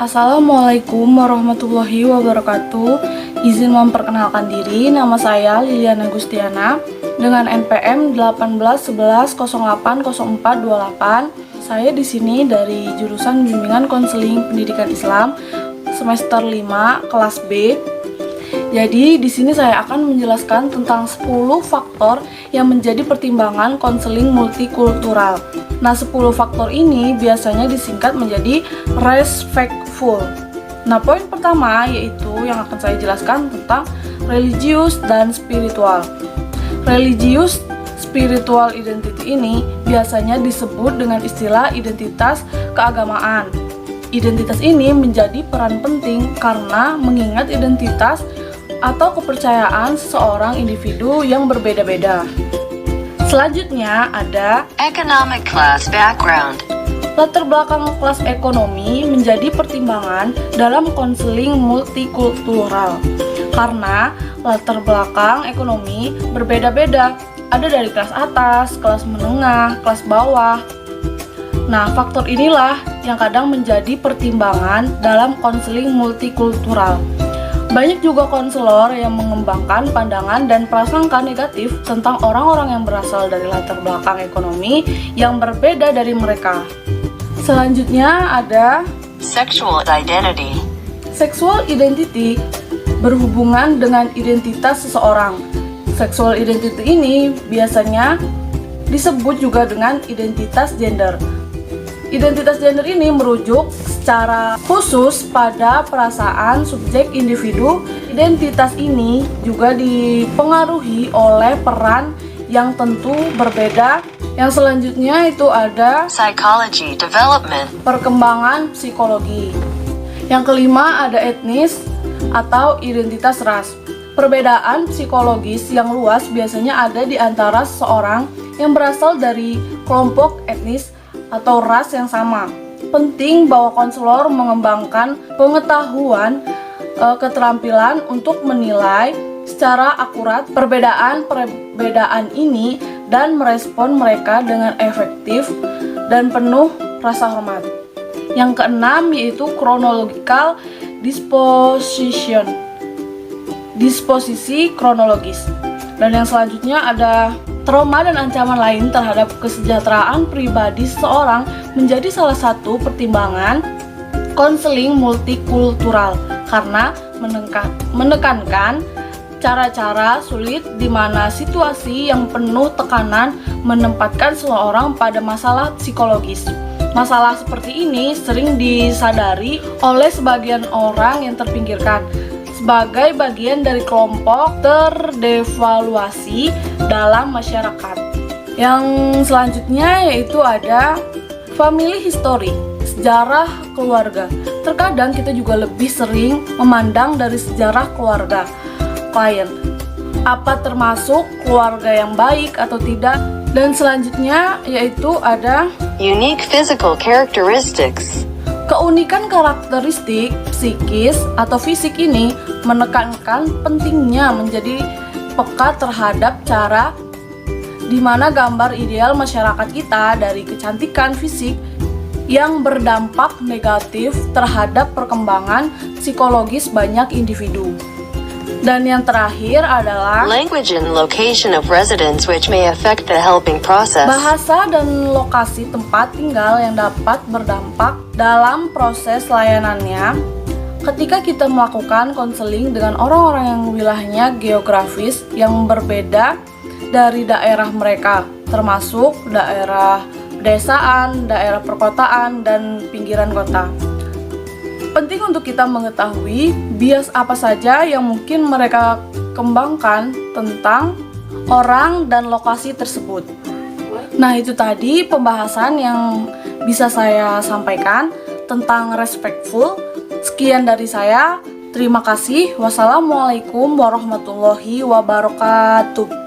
Assalamualaikum warahmatullahi wabarakatuh. Izin memperkenalkan diri, nama saya Liliana Gustiana dengan NPM 1811080428. Saya di sini dari jurusan Bimbingan Konseling Pendidikan Islam semester 5 kelas B. Jadi di sini saya akan menjelaskan tentang 10 faktor yang menjadi pertimbangan konseling multikultural. Nah, 10 faktor ini biasanya disingkat menjadi respectful. Nah, poin pertama yaitu yang akan saya jelaskan tentang religius dan spiritual. Religius spiritual identity ini biasanya disebut dengan istilah identitas keagamaan. Identitas ini menjadi peran penting karena mengingat identitas atau kepercayaan seseorang individu yang berbeda-beda. Selanjutnya ada Economic class background. latar belakang kelas ekonomi menjadi pertimbangan dalam konseling multikultural karena latar belakang ekonomi berbeda-beda, ada dari kelas atas, kelas menengah, kelas bawah. Nah, faktor inilah yang kadang menjadi pertimbangan dalam konseling multikultural. Banyak juga konselor yang mengembangkan pandangan dan prasangka negatif tentang orang-orang yang berasal dari latar belakang ekonomi yang berbeda dari mereka. Selanjutnya ada Sexual identity. sexual identity berhubungan dengan identitas seseorang. Sexual identity ini biasanya disebut juga dengan identitas gender. Identitas gender ini merujuk secara khusus pada perasaan subjek individu. Identitas ini juga dipengaruhi oleh peran yang tentu berbeda. Yang selanjutnya itu ada Psychology development. perkembangan psikologi. Yang kelima ada etnis atau identitas ras. Perbedaan psikologis yang luas biasanya ada di antara seseorang yang berasal dari kelompok etnis atau ras yang sama. Penting bahwa konselor mengembangkan pengetahuan keterampilan untuk menilai secara akurat perbedaan ini dan merespon mereka dengan efektif dan penuh rasa hormat. Yang keenam yaitu chronological disposition, disposisi kronologis. Dan yang selanjutnya ada trauma dan ancaman lain terhadap kesejahteraan pribadi seseorang menjadi salah satu pertimbangan konseling multikultural karena menekankan cara-cara sulit di mana situasi yang penuh tekanan menempatkan seseorang pada masalah psikologis. Masalah seperti ini sering disadari oleh sebagian orang yang terpinggirkan sebagai bagian dari kelompok terdevaluasi dalam masyarakat. Yang selanjutnya yaitu ada family history, sejarah keluarga. Terkadang kita juga lebih sering memandang dari sejarah keluarga klien, apa termasuk keluarga yang baik atau tidak. Dan selanjutnya yaitu ada Unique physical characteristics. keunikan karakteristik psikis atau fisik ini menekankan pentingnya menjadi peka terhadap cara di mana gambar ideal masyarakat kita dari kecantikan fisik yang berdampak negatif terhadap perkembangan psikologis banyak individu. Dan yang terakhir adalah Language and location of residence which may affect the helping process. bahasa dan lokasi tempat tinggal yang dapat berdampak dalam proses layanannya. Ketika kita melakukan konseling dengan orang-orang yang wilayahnya geografis yang berbeda dari daerah mereka, termasuk daerah pedesaan, daerah perkotaan, dan pinggiran kota. Penting untuk kita mengetahui bias apa saja yang mungkin mereka kembangkan tentang orang dan lokasi tersebut. Nah, itu tadi pembahasan yang bisa saya sampaikan tentang respectful. Sekian dari saya. Terima kasih. Wassalamualaikum warahmatullahi wabarakatuh.